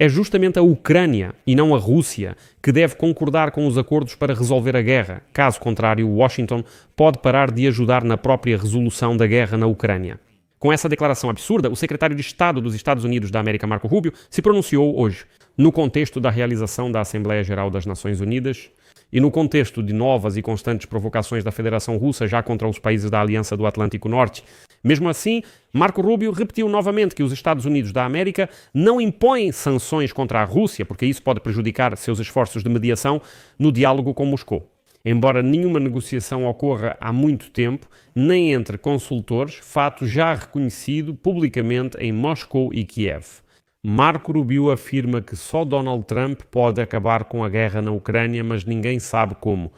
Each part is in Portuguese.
É justamente a Ucrânia, e não a Rússia, que deve concordar com os acordos para resolver a guerra. Caso contrário, Washington pode parar de ajudar na própria resolução da guerra na Ucrânia. Com essa declaração absurda, o secretário de Estado dos Estados Unidos da América, Marco Rubio, se pronunciou hoje, no contexto da realização da Assembleia Geral das Nações Unidas e no contexto de novas e constantes provocações da Federação Russa já contra os países da Aliança do Atlântico Norte. Mesmo assim, Marco Rubio repetiu novamente que os Estados Unidos da América não impõem sanções contra a Rússia, porque isso pode prejudicar seus esforços de mediação no diálogo com Moscou. Embora nenhuma negociação ocorra há muito tempo, nem entre consultores, fato já reconhecido publicamente em Moscou e Kiev. Marco Rubio afirma que só Donald Trump pode acabar com a guerra na Ucrânia, mas ninguém sabe como.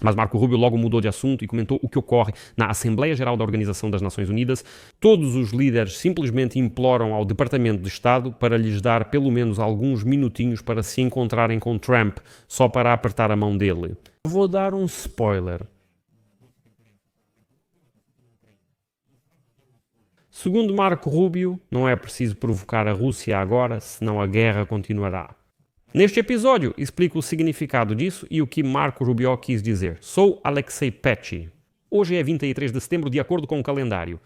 Mas Marco Rubio logo mudou de assunto e comentou o que ocorre na Assembleia Geral da Organização das Nações Unidas. Todos os líderes simplesmente imploram ao Departamento de Estado para lhes dar pelo menos alguns minutinhos para se encontrarem com Trump, só para apertar a mão dele. Vou dar um spoiler. Segundo Marco Rubio, não é preciso provocar a Rússia agora, senão a guerra continuará. Neste episódio, explico o significado disso e o que Marco Rubio quis dizer. Sou Alexei Petty. Hoje é 23 de setembro, de acordo com o calendário.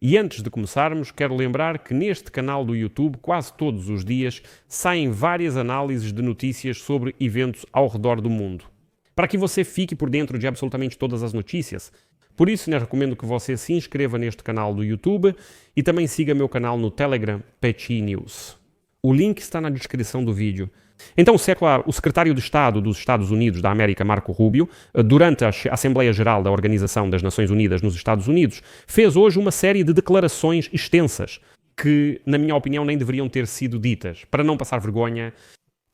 E antes de começarmos, quero lembrar que neste canal do YouTube, quase todos os dias, saem várias análises de notícias sobre eventos ao redor do mundo. Para que você fique por dentro de absolutamente todas as notícias, por isso, recomendo que você se inscreva neste canal do YouTube e também siga meu canal no Telegram, Petty News. O link está na descrição do vídeo. Então, o secretário de Estado dos Estados Unidos da América, Marco Rubio, durante a Assembleia Geral da Organização das Nações Unidas nos Estados Unidos, fez hoje uma série de declarações extensas que, na minha opinião, nem deveriam ter sido ditas. Para não passar vergonha,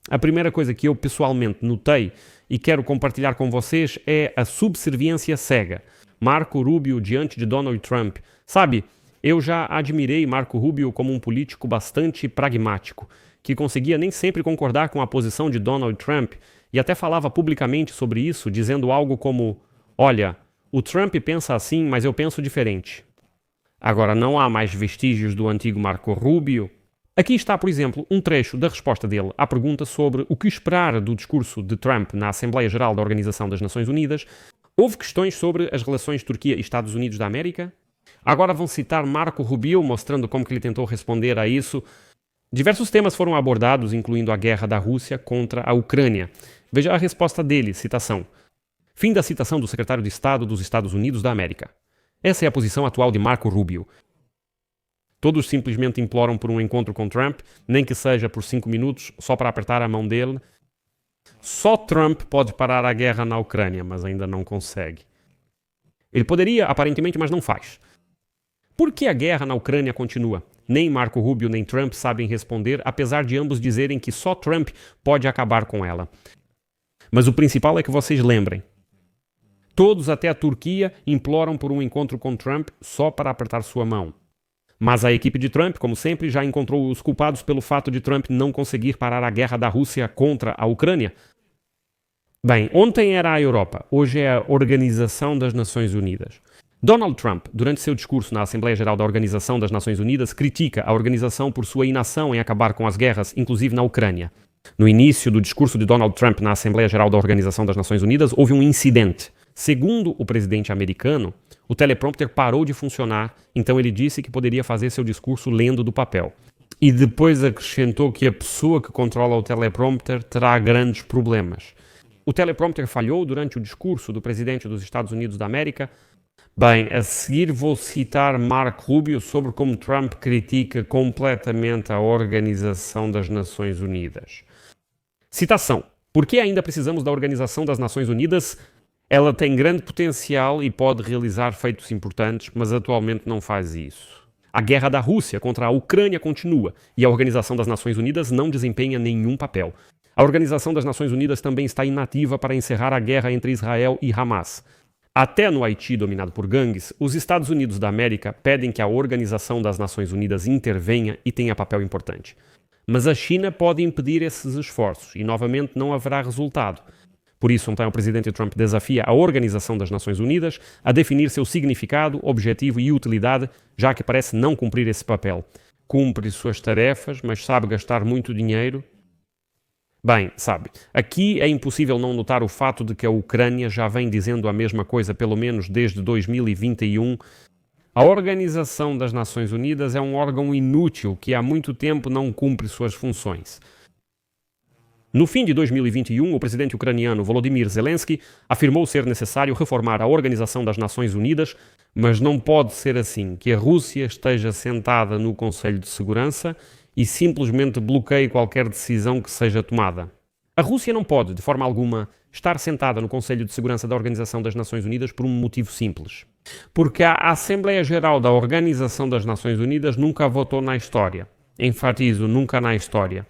a primeira coisa que eu pessoalmente notei e quero compartilhar com vocês é a subserviência cega. Marco Rubio diante de Donald Trump. Sabe, eu já admirei Marco Rubio como um político bastante pragmático, que conseguia nem sempre concordar com a posição de Donald Trump e até falava publicamente sobre isso, dizendo algo como: olha, o Trump pensa assim, mas eu penso diferente. Agora, não há mais vestígios do antigo Marco Rubio. Aqui está, por exemplo, um trecho da resposta dele à pergunta sobre o que esperar do discurso de Trump na Assembleia Geral da Organização das Nações Unidas. Houve questões sobre as relações Turquia e Estados Unidos da América? Agora vão citar Marco Rubio, mostrando como que ele tentou responder a isso. Diversos temas foram abordados, incluindo a guerra da Rússia contra a Ucrânia. Veja a resposta dele, citação. Fim da citação do secretário de Estado dos Estados Unidos da América. Essa é a posição atual de Marco Rubio. Todos simplesmente imploram por um encontro com Trump, nem que seja por 5 minutos, só para apertar a mão dele. Só Trump pode parar a guerra na Ucrânia, mas ainda não consegue. Ele poderia, aparentemente, mas não faz. Por que a guerra na Ucrânia continua? Nem Marco Rubio nem Trump sabem responder, apesar de ambos dizerem que só Trump pode acabar com ela. Mas o principal é que vocês lembrem. Todos, até a Turquia, imploram por um encontro com Trump só para apertar sua mão. Mas a equipe de Trump, como sempre, já encontrou os culpados pelo fato de Trump não conseguir parar a guerra da Rússia contra a Ucrânia. Bem, ontem era a Europa, hoje é a Organização das Nações Unidas. Donald Trump, durante seu discurso na Assembleia Geral da Organização das Nações Unidas, critica a organização por sua inação em acabar com as guerras, inclusive na Ucrânia. No início do discurso de Donald Trump na Assembleia Geral da Organização das Nações Unidas, houve um incidente. Segundo o presidente americano, o teleprompter parou de funcionar, então ele disse que poderia fazer seu discurso lendo do papel. E depois acrescentou que a pessoa que controla o teleprompter terá grandes problemas. O teleprompter falhou durante o discurso do presidente dos Estados Unidos da América. Bem, a seguir vou citar Marco Rubio sobre como Trump critica completamente a Organização das Nações Unidas. Citação. Por que ainda precisamos da Organização das Nações Unidas? Ela tem grande potencial e pode realizar feitos importantes, mas atualmente não faz isso. A guerra da Rússia contra a Ucrânia continua e a Organização das Nações Unidas não desempenha nenhum papel. A Organização das Nações Unidas também está inativa para encerrar a guerra entre Israel e Hamas. Até no Haiti, dominado por gangues, os Estados Unidos da América pedem que a Organização das Nações Unidas intervenha e tenha papel importante. Mas a China pode impedir esses esforços e, novamente, não haverá resultado. Por isso, então, o presidente Trump desafia a Organização das Nações Unidas a definir seu significado, objetivo e utilidade, já que parece não cumprir esse papel. Cumpre suas tarefas, mas sabe gastar muito dinheiro. Bem, sabe, aqui é impossível não notar o fato de que a Ucrânia já vem dizendo a mesma coisa pelo menos desde 2021. A Organização das Nações Unidas é um órgão inútil que há muito tempo não cumpre suas funções. No fim de 2021, o presidente ucraniano Volodymyr Zelensky afirmou ser necessário reformar a Organização das Nações Unidas, mas não pode ser assim, que a Rússia esteja sentada no Conselho de Segurança e simplesmente bloqueie qualquer decisão que seja tomada. A Rússia não pode, de forma alguma, estar sentada no Conselho de Segurança da Organização das Nações Unidas por um motivo simples. Porque a Assembleia Geral da Organização das Nações Unidas nunca votou na história. Enfatizo, nunca na história.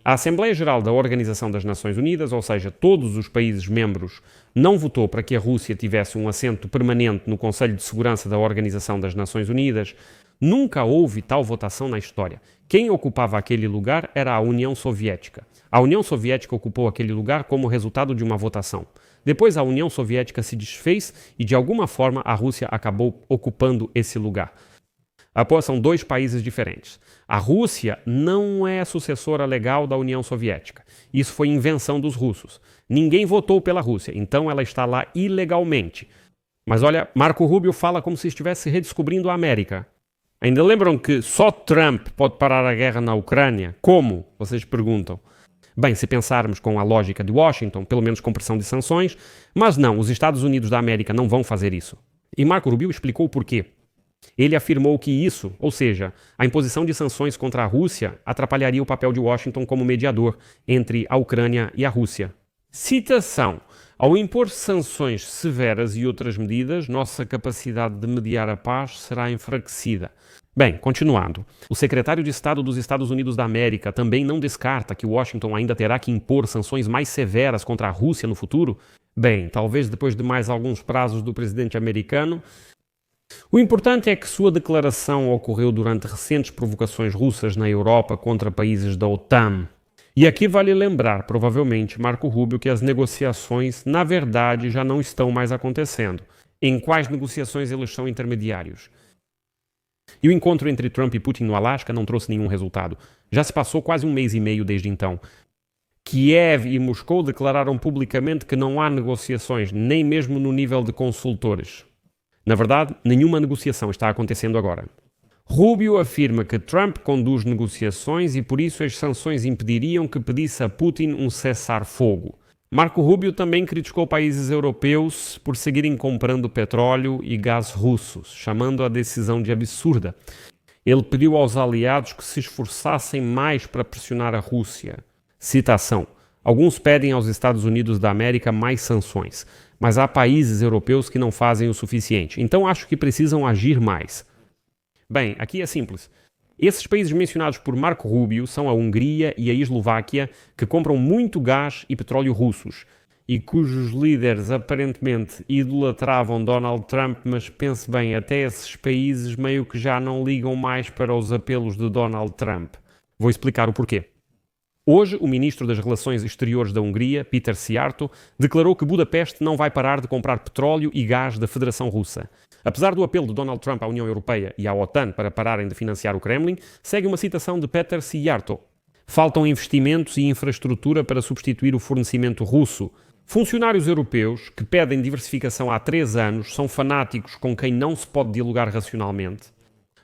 A Assembleia Geral da Organização das Nações Unidas, ou seja, todos os países membros, não votou para que a Rússia tivesse um assento permanente no Conselho de Segurança da Organização das Nações Unidas. Nunca houve tal votação na história. Quem ocupava aquele lugar era a União Soviética. A União Soviética ocupou aquele lugar como resultado de uma votação. Depois a União Soviética se desfez e, de alguma forma, a Rússia acabou ocupando esse lugar. Após, são dois países diferentes. A Rússia não é sucessora legal da União Soviética. Isso foi invenção dos russos. Ninguém votou pela Rússia, então ela está lá ilegalmente. Mas olha, Marco Rubio fala como se estivesse redescobrindo a América. Ainda lembram que só Trump pode parar a guerra na Ucrânia? Como? Vocês perguntam. Bem, se pensarmos com a lógica de Washington, pelo menos com pressão de sanções, mas não, os Estados Unidos da América não vão fazer isso. E Marco Rubio explicou o porquê. Ele afirmou que isso, ou seja, a imposição de sanções contra a Rússia, atrapalharia o papel de Washington como mediador entre a Ucrânia e a Rússia. Citação: ao impor sanções severas e outras medidas, nossa capacidade de mediar a paz será enfraquecida. Bem, continuando. O secretário de Estado dos Estados Unidos da América também não descarta que Washington ainda terá que impor sanções mais severas contra a Rússia no futuro? Bem, talvez depois de mais alguns prazos do presidente americano. O importante é que sua declaração ocorreu durante recentes provocações russas na Europa contra países da OTAN. E aqui vale lembrar, provavelmente, Marco Rubio, que as negociações, na verdade, já não estão mais acontecendo. Em quais negociações eles são intermediários? E o encontro entre Trump e Putin no Alasca não trouxe nenhum resultado. Já se passou quase um mês e meio desde então. Kiev e Moscou declararam publicamente que não há negociações, nem mesmo no nível de consultores. Na verdade, nenhuma negociação está acontecendo agora. Rubio afirma que Trump conduz negociações e por isso as sanções impediriam que pedisse a Putin um cessar-fogo. Marco Rubio também criticou países europeus por seguirem comprando petróleo e gás russos, chamando a decisão de absurda. Ele pediu aos aliados que se esforçassem mais para pressionar a Rússia. Citação: alguns pedem aos Estados Unidos da América mais sanções, mas há países europeus que não fazem o suficiente, então acho que precisam agir mais. Bem, aqui é simples. Esses países mencionados por Marco Rubio são a Hungria e a Eslováquia, que compram muito gás e petróleo russos, e cujos líderes aparentemente idolatravam Donald Trump, mas pense bem, até esses países meio que já não ligam mais para os apelos de Donald Trump. Vou explicar o porquê. Hoje, o ministro das Relações Exteriores da Hungria, Péter Szijjártó, declarou que Budapeste não vai parar de comprar petróleo e gás da Federação Russa. Apesar do apelo de Donald Trump à União Europeia e à OTAN para pararem de financiar o Kremlin, segue uma citação de Péter Szijjártó. Faltam investimentos e infraestrutura para substituir o fornecimento russo. Funcionários europeus, que pedem diversificação há 3 anos, são fanáticos com quem não se pode dialogar racionalmente.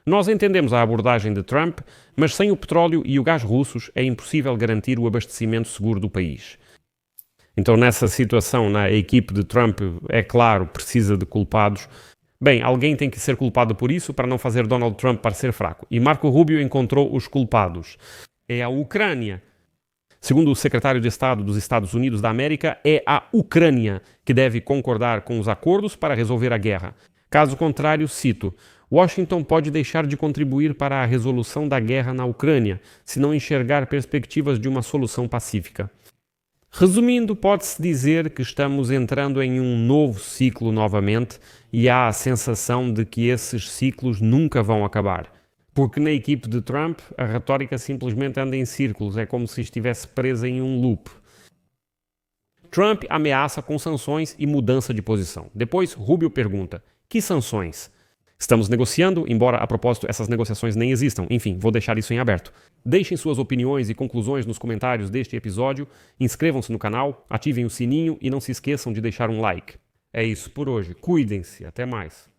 Nós entendemos a abordagem de Trump, mas sem o petróleo e o gás russos é impossível garantir o abastecimento seguro do país. Então, nessa situação, a equipe de Trump, é claro, precisa de culpados. Bem, alguém tem que ser culpado por isso para não fazer Donald Trump parecer fraco. E Marco Rubio encontrou os culpados. É a Ucrânia. Segundo o secretário de Estado dos Estados Unidos da América, é a Ucrânia que deve concordar com os acordos para resolver a guerra. Caso contrário, cito: Washington pode deixar de contribuir para a resolução da guerra na Ucrânia, se não enxergar perspectivas de uma solução pacífica. Resumindo, pode-se dizer que estamos entrando em um novo ciclo novamente e há a sensação de que esses ciclos nunca vão acabar. Porque na equipe de Trump, a retórica simplesmente anda em círculos, é como se estivesse presa em um loop. Trump ameaça com sanções e mudança de posição. Depois, Rubio pergunta: que sanções? Estamos negociando, embora a propósito essas negociações nem existam. Enfim, vou deixar isso em aberto. Deixem suas opiniões e conclusões nos comentários deste episódio, inscrevam-se no canal, ativem o sininho e não se esqueçam de deixar um like. É isso por hoje. Cuidem-se. Até mais.